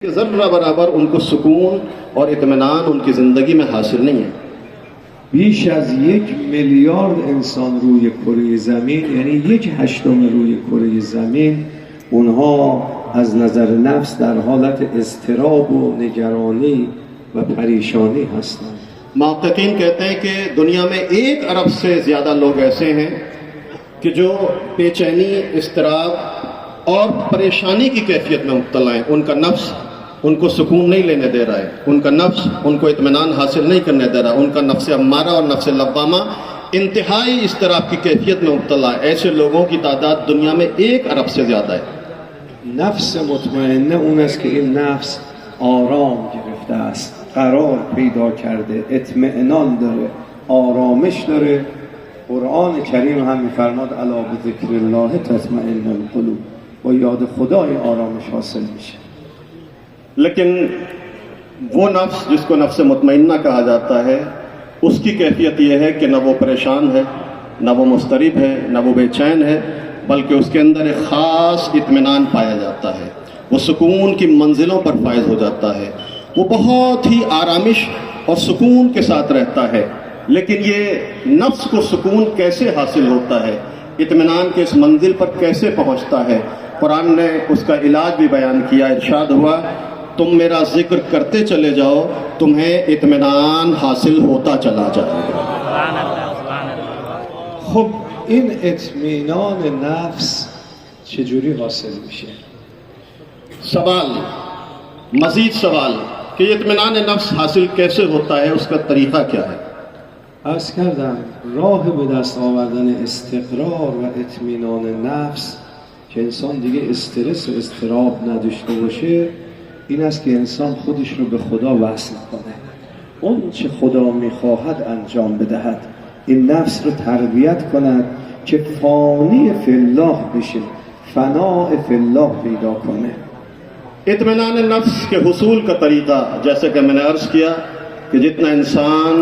कि ज़र्रा बराबर उनको सुकून और इत्मीनान उनकी ज़िंदगी में हासिल नहीं है। بیش از 1,000,000,000 انسان روی کره زمین، یعنی 1/8 روی کره زمین، اونها از نظر نفس در حالت اضطراب و نگرانی و پریشانی هستند. محققین कहते हैं कि दुनिया में 1 अरब से ज़्यादा लोग ऐसे हैं कि जो बेचैनी, इज़्तिराब और परेशानी की कैफियत में मुब्तला हैं। उनका नफ्स उनको सुकून नहीं लेने दे रहा है, उनका नफ्स उनको इत्मीनान हासिल नहीं करने दे रहा, उनका नफ्स अम्मारा और नफ्स लव्वामा इंतहाई इज़्तिराब की कैफियत में मुब्तला है। ऐसे लोगों की तादाद दुनिया में 1 अरब से ज़्यादा है। نفس مطمئنه اون است که این نفس آرام گرفته است، قرار پیدا کرده، اطمئنان داره، آرامش داره. قرآن کریم هم میفرماد الا بذکر الله تطمئن القلوب، با یاد خدا این آرامش حاصل میشه. लेकिन वो नफ्स जिसको नफ्स मुतमइन्ना कहा जाता है, उसकी कैफियत ये है कि न वो परेशान है, न वो मुस्तरिब है, न वो बेचैन है, बल्कि उसके अंदर एक ख़ास इत्मीनान पाया जाता है। वो सुकून की मंजिलों पर फायज हो जाता है, वो बहुत ही आरामिश और सुकून के साथ रहता है। लेकिन ये नफ्स को सुकून कैसे हासिल होता है, इत्मीनान के इस मंजिल पर कैसे पहुँचता है, कुरान ने उसका इलाज भी बयान किया। इरशाद हुआ तुम मेरा जिक्र करते चले जाओ, तुम्हें इत्मीनान हासिल होता चला जाएगा। خب این اطمینان نفس چجوری حاصل میشه؟ सवाल, मज़ीद सवाल कि इत्मीनान नफ्स हासिल कैसे होता है, उसका तरीक़ा क्या है? عرض کردم راه به دست آوردن استقرار و اطمینان نفس که انسان دیگه استرس و اضطراب نداشته باشه، این است که انسان خودش رو به خدا وصل کنه، اون چه خدا میخواهد انجام بدهد، این نفس رو تربیت کند که فانی فی الله بشه، فناء فی الله پیدا کنه. इत्मीनान नफ्स के हुसूल का तरीक़ा, जैसे कि मैंने अर्ज़ किया कि जितना इंसान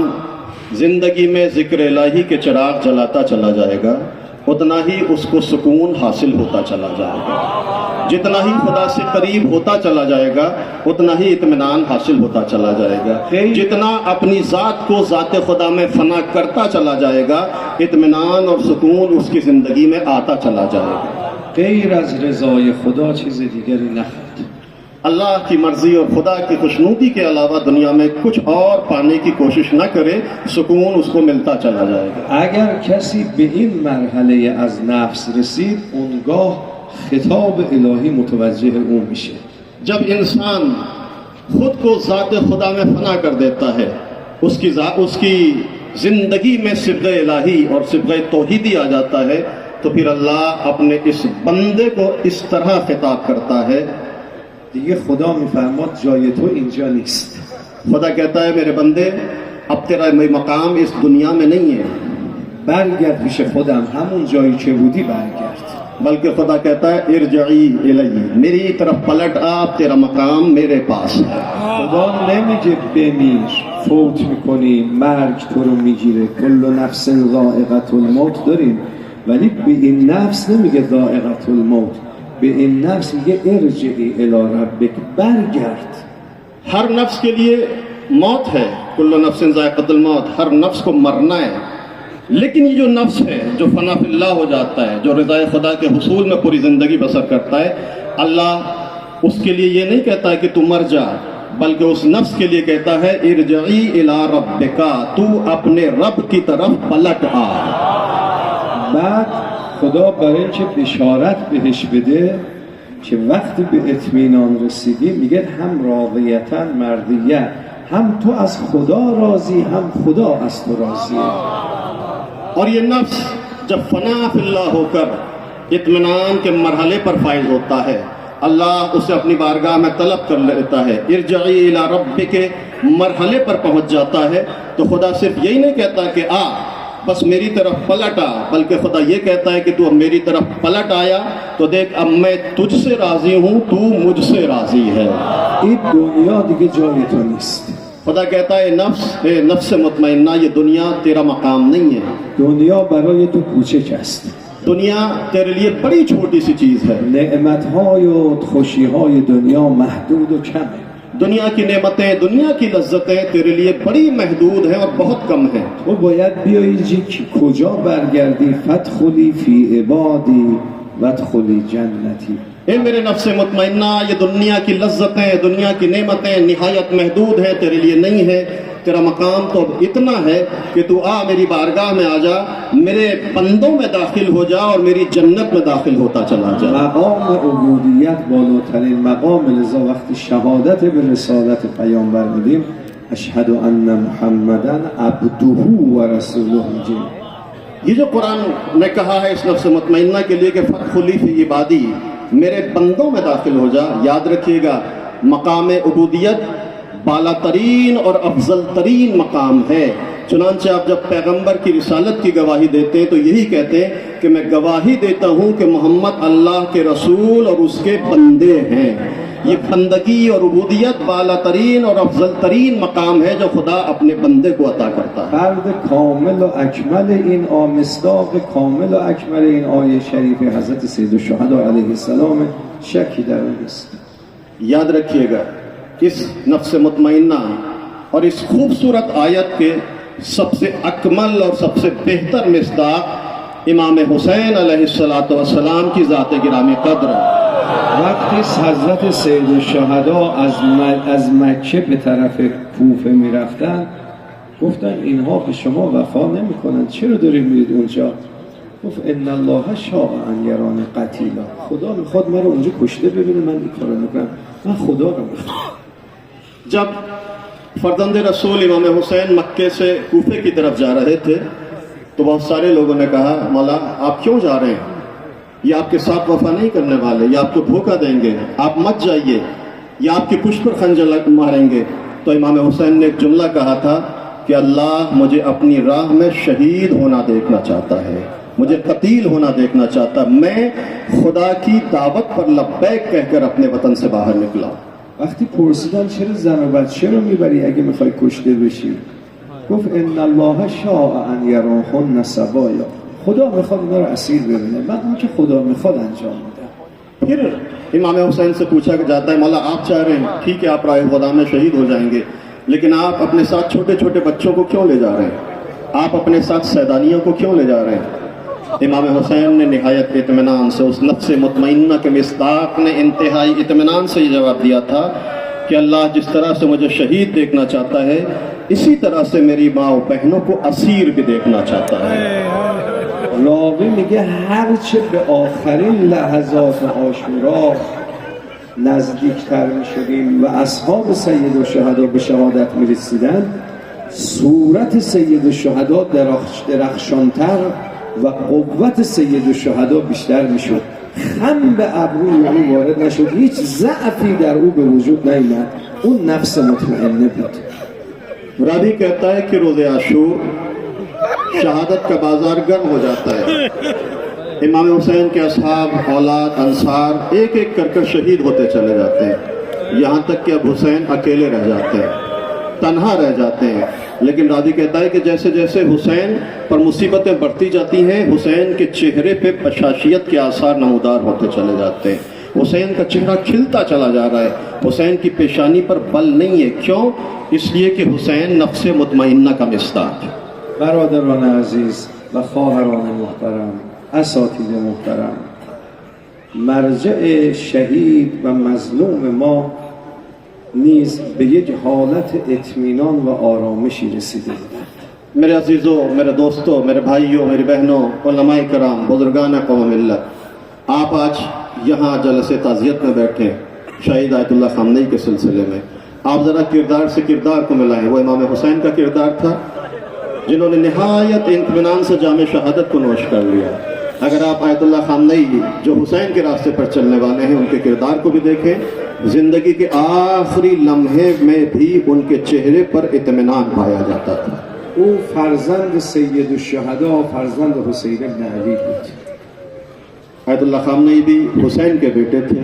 ज़िंदगी में ज़िक्र इलाही के चिराग जलाता चला जाएगा, उतना ही उसको सुकून हासिल होता चला जाएगा। जितना ही खुदा से करीब होता चला जाएगा, उतना ही इत्मीनान हासिल होता चला जाएगा। जितना अपनी ज़ात को ज़ात खुदा में फ़ना करता चला जाएगा, इत्मीनान और सुकून उसकी ज़िंदगी में आता चला जाएगा। غیر از رضای خدا چیز دیگری نخواهد. अल्लाह की मर्ज़ी और खुदा की खुशनुदी के अलावा दुनिया में कुछ और पाने की कोशिश न करे, सुकून उसको मिलता चला जाएगा। اگر کسی به این مرحله از نفس رسید، اونگاه خطاب الهی متوجه او میشه. जब इंसान खुद को ज़ात खुदा में फना कर देता है, उसकी ज़िंदगी में सिब्ग़ इलाही और सिब्ग़ तौहीदी आ जाता है, तो फिर अल्लाह अपने इस बंदे को इस तरह खिताब करता है। دیگه خدا میفرماد جای تو اینجا نیست. खुदा कहता है मेरे बंदे, अब तेरा मकाम इस दुनिया में नहीं है। برگرد پیش خودم، همون جایی که بودی برگرد. बल्कि खुदा कहता है इरजई इलैहि, मेरी तरफ पलट आ, अब तेरा मकाम मेरे पास है। خدا نمیگه بمیر، فوت میکنی، مرگ تو رو میگیره، کل نفس ذائقة الموت داریم، ولی به این نفس نمیگه ذائقة الموت، به این نفس میگه ارجعی الی ربک، برگرد. हर नफ्स के लिए मौत है, कुल्लु नफ्सिन ज़ाइक़तुल मौत, हर नफ्स को मरना है। लेकिन ये जो नफ्स है जो फना फिल्लाह हो जाता है, जो रज़ाए खुदा के हुसूल में पूरी ज़िंदगी बसर करता है, अल्लाह उसके लिए ये नहीं कहता है कि तू मर जा, बल्कि उस नफ्स के लिए कहता है इरजई इला रब्बिका, तू अपने रब की तरफ पलट आ। بعد خدا برای اینکه بشارت بهش بده که وقتی به اطمینان رسیدی، میگه هم راضیتا مرضیه، هم تو از خدا راضی، هم خدا از تو راضیه. और ये नफ्स जब फना फिल्लाह होकर इत्मीनान के मरहले पर फाइज होता है, अल्लाह उसे अपनी बारगाह में तलब कर लेता है, इरजई इला रब्बि के मरहले पर पहुंच जाता है। तो खुदा सिर्फ यही नहीं कहता कि आ बस मेरी तरफ पलट आ, बल्कि खुदा ये कहता है कि तू अब मेरी तरफ पलट आया तो देख अब मैं तुझसे राज़ी हूँ, तू मुझसे राज़ी है। این دنیا دیگه جای تو نیست. खुदा कहता है नफ्स मुतमइन्ना, ये दुनिया तेरा मकाम नहीं है। دنیا برای تو کوچک است. दुनिया तेरे लिए बड़ी छोटी सी चीज है। نعمت‌های و خوشی‌های دنیا محدود و کمه. दुनिया की नेमतें, दुनिया की लज्जतें तेरे लिए बड़ी महदूद हैं और बहुत कम हैं। تو باید بیایی کجا برگردی فادخلی فی عبادی وادخلی جنتی. ए मेरे नफ्स मुतमइन्ना, ये दुनिया की लज्जतें, दुनिया की नेमतें निहायत महदूद हैं, तेरे लिए नहीं है। तेरा मकाम तो अब इतना है कि तू आ मेरी बारगाह में आ जा, मेरे बंदों में दाखिल हो जा और मेरी जन्नत में दाखिल होता चला जा। مقام عبودیت بالاترین مقام، لذا وقتی شهادت به رسالت پیامبر میدیم اشهد ان محمدن عبده و رسوله میگیم. ये जो कुरान ने कहा है इस नफ्स मुतमइन्ना के लिए कि फदखुली फी इबादी, मेरे बंदों में दाखिल हो जा, याद रखिएगा मकाम उबूदियत बाला तरीन और अफजल तरीन मकाम है। चुनांचे आप जब पैगंबर की रिसालत की गवाही देते हैं तो यही कहते हैं कि मैं गवाही देता हूँ कि मोहम्मद अल्लाह के रसूल और उसके बंदे हैं। ये बंदगी और उबूदियत बाला तरीन और अफजल तरीन मकाम है जो खुदा अपने बंदे को अता करता है। فرد کامل و اکمل این مصداق کامل و اکمل این آیه شریف حضرت سید الشهدا علیه السلام شکی در اون نیست. याद रखिएगा इस नफ्स मुतमइन्ना और इस खूबसूरत आयत के सबसे अकमल और सबसे बेहतर मिस्दाक इमाम हुसैन अलैहिस्सलातु वस्सलाम की ज़ात गिरामी कद्र है। وقتی حضرت سید الشهدا از مکه به طرف کوفه میرفتن گفتن اینها به شما وفا نمیکنن، چرا دارید میرید اونجا؟ گفت ان الله شاء ان یرانی قتیلا، خدا میخواد من رو اونجا کشته ببینه، من این کارو میکنم، من خدا رو میخوام. जब फरजंद रसूल इमाम हुसैन मक्के से कूफे की तरफ जा रहे थे तो बहुत सारे लोगों ने कहा मौला आप क्यों जा रहे हैं, ये आपके साथ वफा नहीं करने वाले, ये आपको धोखा देंगे, आप मत जाइए, ये आपकी पुष्ट पर खंजर मारेंगे। तो इमाम हुसैन ने एक जुमला कहा था कि अल्लाह मुझे अपनी राह में शहीद होना देखना चाहता है, मुझे कतील होना देखना चाहता, मैं खुदा की दावत पर लब्बैक कहकर अपने वतन से बाहर निकला। وقتی پرسیدن چرا زن و بچه رو میبری اگه میخوای کشته بشی، گفت ان الله شاء ان یراهن سبایا، خدا میخواد اینا رو اسیر ببینه، من اون که خدا میخواد انجام میدم. फिर इमाम हुसैन से पूछा जाता है मौला आप चाह रहे हैं ठीक है आप राह खुदा में शहीद हो जाएंगे, लेकिन आप अपने साथ छोटे छोटे बच्चों को क्यों ले जा रहे हैं, आप अपने साथ सैदानियों को क्यों ले जा रहे हैं? इमाम हुसैन ने निहायत इत्मीनान से, उस नफ्स मुतमइन्ना के मिस्दाक ने इंतहाई इत्मीनान से ये जवाब दिया था कि अल्लाह जिस तरह से मुझे शहीद देखना चाहता है इसी तरह से मेरी माँ और बहनों को असीर भी देखना चाहता है। راوی میگه هرچه به آخرین لحظات عاشورا نزدیکتر میشدیم و اصحاب سید الشهدا به شهادت میرسیدن صورت سید الشهدا درخشانتر و قوت سید الشهدا بیشتر میشد، خم به ابروی او وارد نشد، هیچ ضعفی در او به وجود نیامد، اون نفس مطمئنه بود. रावी कहता है कि रोज़े आशूर शहादत का बाजार गर्म हो जाता है। इमाम हुसैन के असहाब, औलाद, अंसार एक एक कर शहीद होते चले जाते हैं, यहाँ तक कि अब हुसैन अकेले रह जाते हैं, तन्हा रह जाते हैं। लेकिन रावी कहता है कि जैसे जैसे हुसैन पर मुसीबतें बढ़ती जाती हैं हुसैन के चेहरे पे बशाशियत के आसार नमूदार होते चले जाते हैं, हुसैन का चेहरा खिलता चला जा रहा है, हुसैन की पेशानी पर बल नहीं है। क्यों? इसलिए कि हुसैन नफ्स मुतमइन्ना का मिस्दाक है। برادران عزیز و خواهران محترم، اساتید محترم، مرجع شهید و مظلوم ما نیز به یک حالت اطمینان و آرامشی رسیده بودند. मेरे अजीज़ों, मेरे दोस्तों, मेरे भाइयों, मेरी बहनों, उलमाए कराम, बुजुर्गान कौम मिल्लत, आप आज यहाँ जलसे ताज़ियत में बैठे शहीद आयतुल्लाह खामनेई के सिलसिले में, आप ज़रा किरदार से किरदार को मिलाएं। वो इमाम हुसैन का किरदार था जिन्होंने निहायत इत्मीनान से जामे शहादत को नोश कर लिया। अगर आप आयतुल्लाह खामनेई जो हुसैन के रास्ते पर चलने वाले हैं उनके किरदार को भी देखें, जिंदगी के आखिरी लम्हे में भी उनके चेहरे पर इत्मीनान पाया जाता था। او فرزند سید الشهدا، فرزند حسین ابن علی بود. आयतुल्लाह खामनेई भी हुसैन के बेटे थे,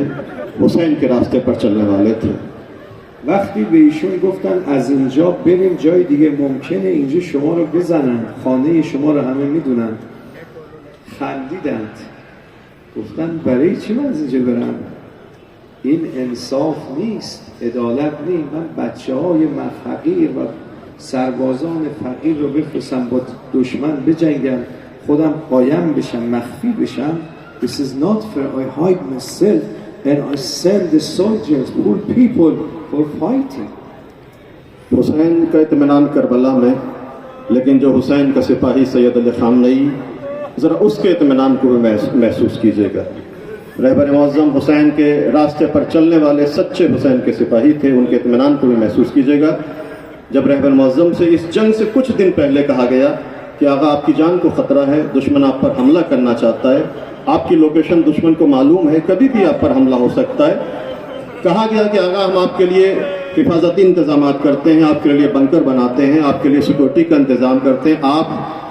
हुसैन के रास्ते पर चलने वाले थे। وقتی به ایشون گفتن از اینجا بریم جای دیگه، ممکنه اینجا شما رو بزنن، خانه شما رو همه میدونن، خندیدند، گفتن برای چی من از اینجا برم؟ این انصاف نیست، عدالت نیست. من بچه های فقیر و سربازان فقیر رو بفرستم با دشمن بجنگم، خودم قایم بشم، مخفی بشم. This is not fair. I hide myself and I send the soldiers, poor people, for fighting. Hussain का इत्मीनान करबला में, लेकिन जो हुसैन का सिपाही सैयद अली खामनेई, ज़रा उसके इत्मीनान को भी महसूस कीजिएगा। रहबर मुअज़्ज़म हुसैन के रास्ते पर चलने वाले सच्चे हुसैन के सिपाही थे, उनके इत्मीनान को भी महसूस कीजिएगा। जब रहबर मुअज़्ज़म से इस जंग से कुछ दिन पहले कहा गया कि आगा आपकी जान को ख़तरा है, दुश्मन आप पर हमला करना चाहता है, आपकी लोकेशन दुश्मन को मालूम है, कभी भी आप पर हमला हो सकता है, कहा गया कि आगा हम आपके लिए हिफाजती इंतजाम करते हैं, आपके लिए बंकर बनाते हैं, आपके लिए सिक्योरिटी का इंतज़ाम करते हैं, आप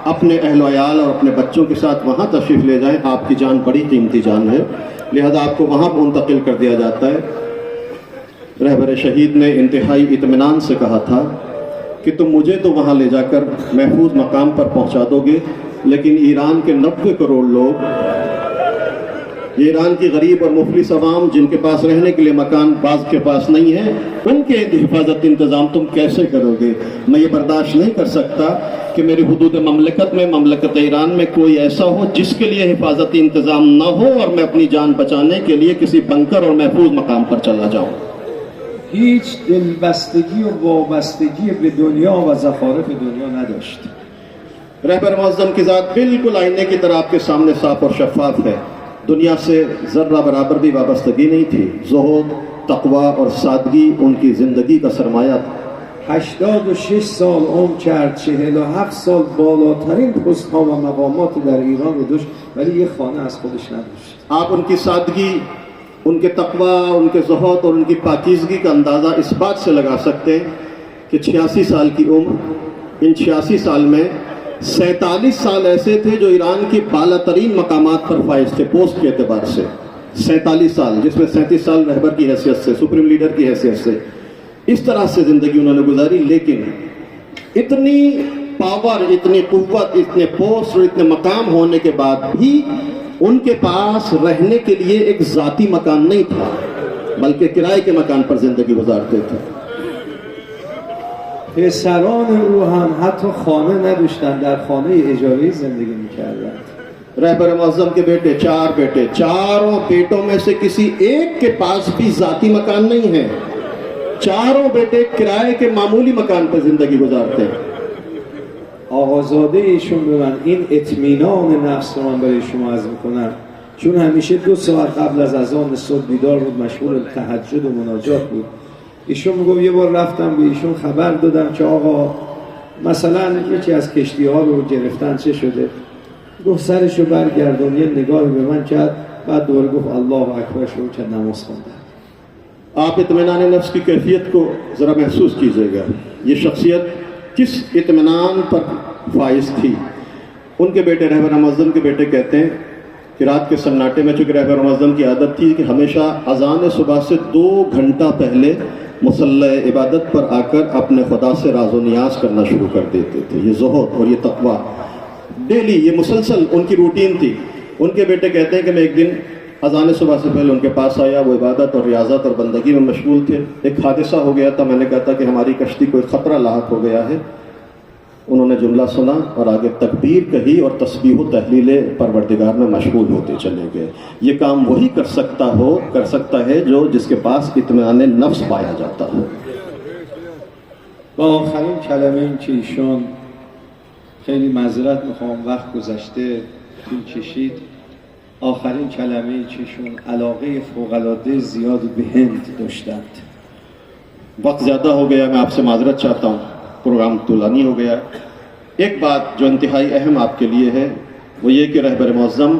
अपने अहल वयाल और अपने बच्चों के साथ वहाँ तशरीफ़ ले जाएं, आपकी जान बड़ी कीमती जान है, लिहाजा आपको वहाँ मुंतकिल कर दिया जाता है। रहबर शहीद ने इंतहाई इत्मीनान से कहा था कि तुम मुझे तो वहाँ ले जाकर महफूज मकाम पर पहुँचा दोगे, लेकिन ईरान के 90 करोड़ लोग, ये ईरान की गरीब और मुफलिस अवाम जिनके पास रहने के लिए मकान बाज़ के पास नहीं है, उनके हिफाजत इंतज़ाम तुम कैसे करोगे? मैं ये बर्दाश्त नहीं कर सकता कि मेरी हुदूद ममलकत में, ममलकत ईरान में कोई ऐसा हो जिसके लिए हिफाजती इंतज़ाम ना हो और मैं अपनी जान बचाने के लिए किसी बंकर और महफूज मकाम पर चला जाऊँ। هیچ دلبستگی و وابستگی به دنیا و زخارف دنیا نداشت. रहबर मुअज़्ज़म की ज़ात बिल्कुल आईने की तरह आपके सामने साफ और शफाफ है, दुनिया से ज़र्रा बराबर भी वाबस्तगी नहीं थी। ज़ुहूद, तक़वा और सादगी उनकी ज़िंदगी का सरमाया था। 86 سال عمر کرد، 47 سال بالاترین پست ها و مقامات در ایران رو داشت، ولی یه خانه از خودش نداشت. आप उनकी सादगी, उनके तक़वा, उनके ज़ुहूद और उनकी पाकीज़गी का अंदाज़ा इस बात से लगा सकते हैं कि 86 साल की उम्र, इन 86 साल में 47 साल ऐसे थे जो ईरान की बालातरीन मकामात पर फाइज थे पोस्ट के एतबार से। 47 साल, जिसमें 37 साल रहबर की हैसियत से, सुप्रीम लीडर की हैसियत से, इस तरह से ज़िंदगी उन्होंने गुजारी। लेकिन इतनी पावर, इतनी कुव्वत, इतने पोस्ट और इतने मकाम होने के बाद भी उनके पास रहने के लिए एक ज़ाती मकान नहीं था, बल्कि किराए के मकान पर ज़िंदगी गुजारते थे। پسران او هم حتی خانه نداشتن، در خانه اجاره‌ای زندگی می‌کردند. रहबर मुअज़्ज़म के बेटे, 4 बेटे, चारों बेटों में से किसी एक के पास भी ज़ाती मकान नहीं है। चारों बेटे किराए के मामूली मकान पर ज़िंदगी गुजारते हैं। آقازاده ایشون به من این اطمینان نفس رو من برای شما عرض میکنم، چون همیشه 2 ساعت قبل از اذان صبح بیدار بود، مشغول تهجد و مناجات بود. ایشون میگفت یه بار رفتم به ایشون خبر دادم که آقا مثلا یکی از کشتی ها رو گرفتن، چه شده؟ گفت سرش رو برگردون، یه نگاهی به من کرد، بعد دوباره گفت الله اکبر، شروع کرد نماز خوندن. आप इत्मीनान नफ्स की कैफियत को ज़रा महसूस कीजिएगा। ये शख्सियत किस इत्मीनान पर फाइज थी। उनके बेटे, रहबर मुअज़्ज़म के बेटे कहते हैं कि रात के सन्नाटे में, चूँकि रहबर मुअज़्ज़म की आदत थी कि हमेशा अज़ान सुबह से 2 घंटा पहले मुसल्ला इबादत पर आकर अपने खुदा से राज़ो नियाज़ करना शुरू कर देते थे। ये ज़ुहूद और ये तक़वा डेली, ये मुसलसल उनकी रूटीन थी। उनके बेटे कहते हैं कि मैं एक दिन अज़ान सुबह से पहले उनके पास आया, वो इबादत और रियाज़त और बंदगी में मशगूल थे। एक हादसा हो गया था, मैंने कहा था कि हमारी कश्ती को एक ख़तरा लाहक हो गया है। उन्होंने जुमला सुना और आगे तकबीर कही और तस्बीह व तहलील परवरदिगार में मशगूल होते चले गए। ये काम वही कर सकता है जो जिसके पास इत्मीनान नफ्स पाया जाता है। با آخرین کلمه این که ایشون، خیلی معذرت میخوام وقت گذشته طول کشید، آخرین کلمه ای که ایشون علاقه فوق‌العاده زیادی به هند داشتند. वक्त ज़्यादा हो गया, मैं आपसे माजरत चाहता हूँ, प्रोग्राम तुलानी हो गया। एक बात जो इंतहाई अहम आपके लिए है वो ये कि रहबर मुअज़्ज़म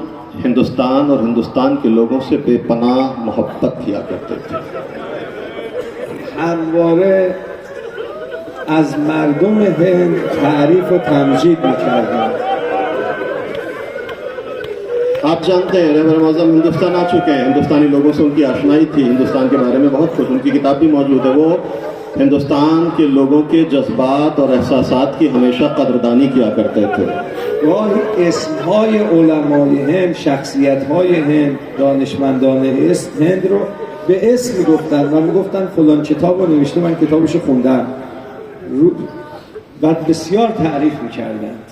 हिंदुस्तान और हिंदुस्तान के लोगों से बेपनाह मोहब्बत किया करते थे। همواره از مردم هند تعریف و تمجید می‌کردند. आप जानते हैं रहबर मुअज़्ज़म हिंदुस्तान आ चुके हैं, हिंदुस्तानी लोगों से उनकी आशनाई थी, हिंदुस्तान के बारे में बहुत कुछ, उनकी किताब भी मौजूद है। वो हिंदुस्तान के लोगों के जज्बात और एहसासात की हमेशा कदरदानी किया करते थे. گاهی اسمهای علمای هند، شخصیت‌های هند، دانشمندان هند رو به اسم میگفتن و میگفتن فلان کتاب رو نوشته، من کتابش رو خوندم و بسیار تعریف میکردند.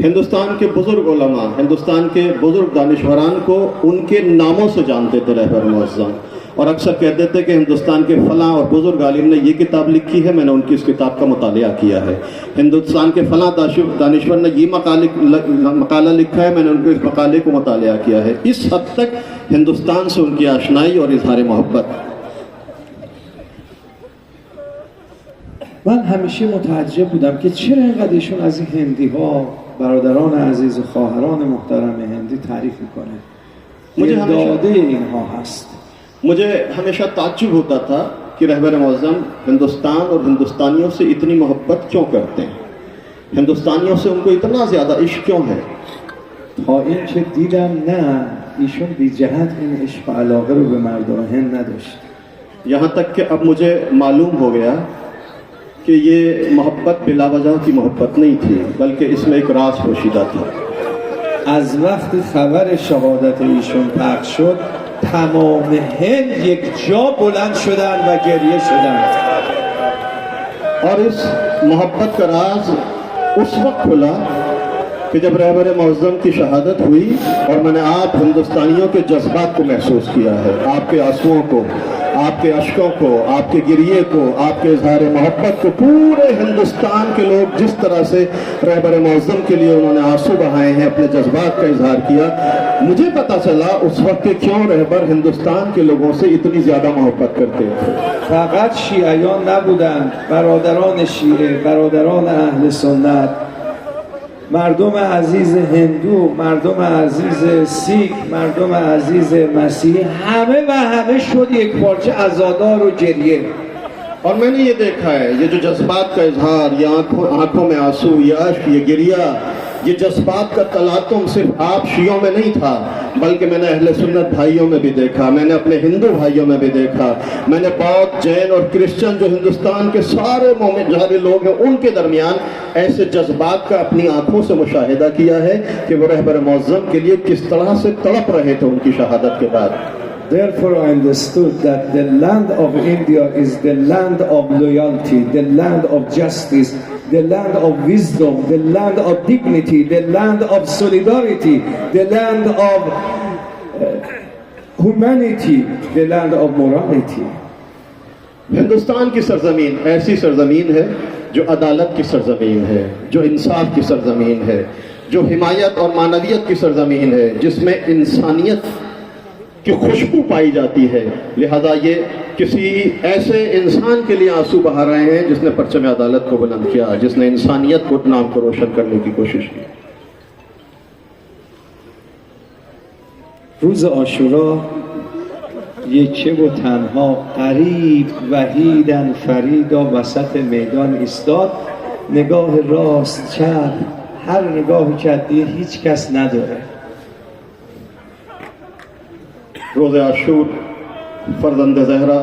हिंदुस्तान के बुजुर्ग उलमा, हिंदुस्तान के बुजुर्ग दानिशवरान को उनके नामों से जानते थे रहबर मुअज़्ज़म, और अक्सर कहते थे कि हिंदुस्तान के फलां और बुजुर्ग आलिम ने ये किताब लिखी है, मैंने उनकी इस किताब का मुतालिया किया है. हिंदुस्तान के फलां दानिशवर ने ये मकाला लिखा है, मैंने उनके इस मकाले को मुतालिया किया है. इस हद तक हिंदुस्तान से उनकी आशनाई और इजहार मोहब्बत. من همیشه متعجب بودم که چرا اینقدر ایشون از این هندی ها، برادران عزیز و خواهران محترم هندی تعریف میکنه. داده اینها هست. मुझे हमेशा ताज्जुब होता था कि रहबर मुअज़्ज़म हिंदुस्तान और हिंदुस्तानियों से इतनी मोहब्बत क्यों करते हैं, हिंदुस्तानियों से उनको इतना ज़्यादा इश्क क्यों है. تا این که دیدم نه، ایشون بی جهت این عشق و علاقه رو به مردم هند نداشت. यहाँ तक कि अब मुझे मालूम हो गया कि ये मोहब्बत बिला वजह की मोहब्बत नहीं थी, बल्कि इसमें एक राज पोशीदा था. از وقت خبر شهادت ایشون پخش شد، تمام هند یک جا بلند شدن و گریه شدن. और इस मोहब्बत का राज उस वक्त खुला कि जब रहबर मुअज़्ज़म की शहादत हुई और मैंने आप हिंदुस्तानियों के जज्बात को महसूस किया है, आपके आंसुओं को, आपके अश्कों को, आपके गिरिए को, आपके इजहार मोहब्बत को. पूरे हिंदुस्तान के लोग जिस तरह से रहबर मुअज़्ज़म के लिए उन्होंने आंसू बहाए हैं, अपने जज्बात का इजहार किया, मुझे पता चला उस वक्त के क्यों रहबर हिंदुस्तान के लोगों से इतनी ज़्यादा मोहब्बत करते थे. فقط شیعیان نبودند، برادران شیعه، برادران اهل سنت، مردم عزیز هندو، مردم عزیز سیک، مردم عزیز مسیحی، همه و همه شد یک پارچه عزادار و گریه. और मैंने ये देखा है, ये जो जज्बात का इजहार, ये आंखों में आंसू, ये अश्क, ये गिरिया, ये जज्बात का तलातुम सिर्फ आप शियों में नहीं था, बल्कि मैंने अहले सुन्नत भाइयों में भी देखा, मैंने अपने हिंदू भाइयों में भी देखा, मैंने बौद्ध, जैन और क्रिश्चियन जो हिंदुस्तान के सारे मोमिन जहारे लोग हैं उनके दरमियान ऐसे जज्बात का अपनी आंखों से मुशाहिदा किया है कि वो रहबर मुअज़्ज़म के लिए किस तरह से तड़प रहे थे उनकी शहादत के बाद. Therefore I understood that the land of India is the land of loyalty, the land of justice, the land of wisdom, the land of dignity, the land of solidarity, the land of humanity, the land of morality. Hindustan की सरजमीन ऐसी सरजमीन है जो अदालत की सरजमीन है, जो इंसाफ की सरजमीन है, जो हिमायत और मानवियत की सरजमीन है, जिसमें इंसानियत की खुशबू पाई जाती है. लिहाजा ये किसी ऐसे इंसान के लिए आंसू बहा रहे हैं जिसने परचम अदालत को बुलंद किया, जिसने इंसानियत को नाम को रोशन करने की कोशिश की. روز عاشورا یکه و تنها غریب وحیدن فریدا وسط میدان ایستاد، نگاه راست چپ هر نگاهی که دیگه هیچ کس نداره. रोज़े आशूर फर्जंद ज़हरा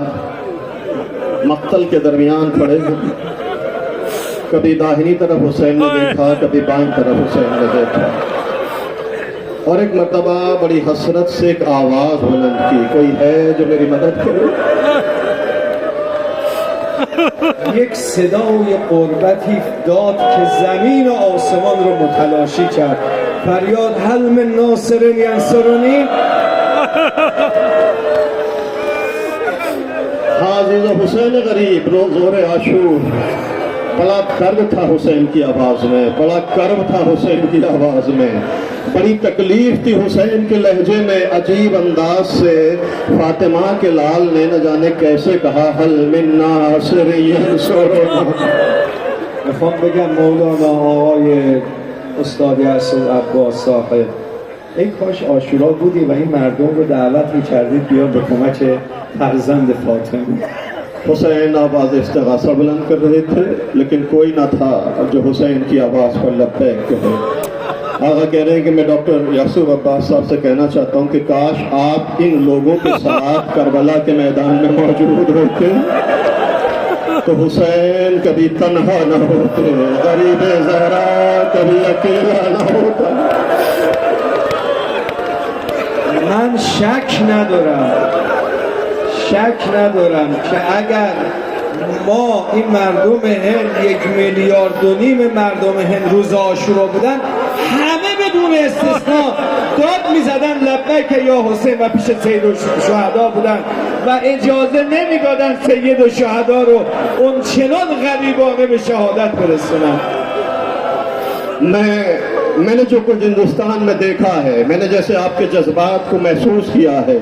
मक्तल के दरमियान खड़े हैं, कभी दाहिनी तरफ हुसैन ने देखा, कभी बाईं तरफ हुसैन ने देखा, और एक मर्तबा बड़ी हसरत से एक आवाज़ बुलंद की, कोई है जो मेरी मदद करे. یک صدای قربتی داد که زمین و آسمان رو متلاشی کرد. فریاد هل من ناصر ینصرنی. हाज़िज़ हुसैन गरीब रोज़े आशूर. बड़ा दर्द था हुसैन की आवाज़ में, बड़ा कर्ब था हुसैन की आवाज़ में, बड़ी तकलीफ थी हुसैन के लहजे में. अजीब अंदाज से फातिमा के लाल ने न जाने कैसे कहा हल मिन नासिर यंसुरना. میخوام بگم مولانا آقای استاد یاسر عباس صاحب، ای کاش عاشورا بودی و این مردم رو دعوت میکردید بیا به کمک فرزند فاطمه. हुसैन आवाज़ इस्तिग़ासा बुलंद कर रहे थे, लेकिन कोई ना था जो हुसैन की आवाज़ पर लब्बैक कहे. आगा कह रहे हैं कि मैं डॉक्टर यासूर अब्बास साहब से कहना चाहता हूँ कि काश आप इन लोगों के साथ करबला के मैदान में मौजूद होते. तो हुसैन कभी तन्हा न होते, गरीब ज़हरा कभी अकेला न होता। من شک ندارم که اگر ما این مردم هند 1,5 میلیارد مردم هند روز عاشورا بودن، همه بدون استثنا داد میزدن لبیک یا حسین و پیش سید الشهدا بودن و اجازه نمیدادن سید الشهدا رو اون چنان غریبانه به شهادت برسونن. मैंने जो कुछ हिंदुस्तान में देखा है, मैंने जैसे आपके जज्बात को महसूस किया है,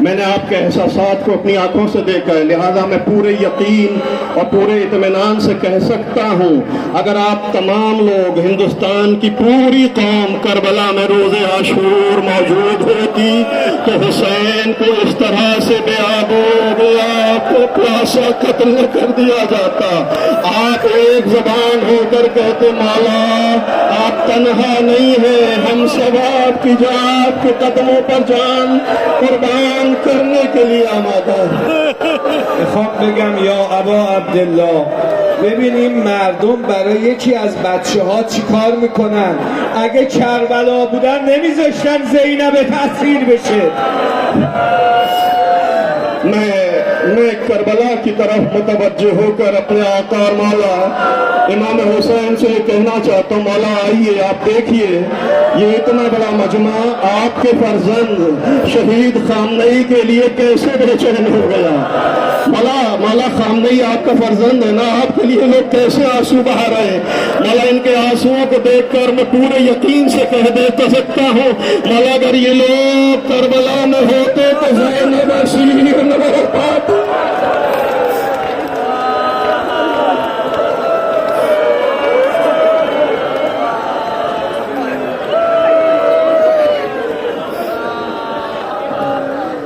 मैंने आपके एहसासात को अपनी आंखों से देखा है, लिहाजा मैं पूरे यकीन और पूरे इत्मीनान से कह सकता हूँ, अगर आप तमाम लोग, हिंदुस्तान की पूरी कौम करबला में रोज़े आशूर मौजूद होती तो हुसैन को इस तरह से बेआबो आपको प्यासा कत्ल कर दिया जाता। आप एक जबान होकर कहते मौला आप तन्हा नहीं है, हम सब आपकी जान, आपके कदमों पर जान कुर्बान करने के लिए आमादा है। میخوام بگم یا ابا عبدالله، ببینیم مردم برای یکی از بچه ها چی کار میکنن. اگه کربلا بودن نمیذاشتن زینب تأثیر بشه. मैं करबला की तरफ मुतवज्जे होकर अपने आका और मौला इमाम हुसैन से कहना चाहता हूँ, मौला आइए, आप देखिए ये इतना बड़ा मजमा आपके फर्जंद शहीद खामनई के लिए कैसे बेचैन हो गया। मौला खामनई आपका फर्जंद है ना, आपके लिए लोग कैसे आंसू बहा रहे हैं। मौला इनके आंसुओं को देखकर मैं पूरे यकीन से कह दे सकता हूँ, मौला अगर ये लोग करबला में होते तो ज़ैनब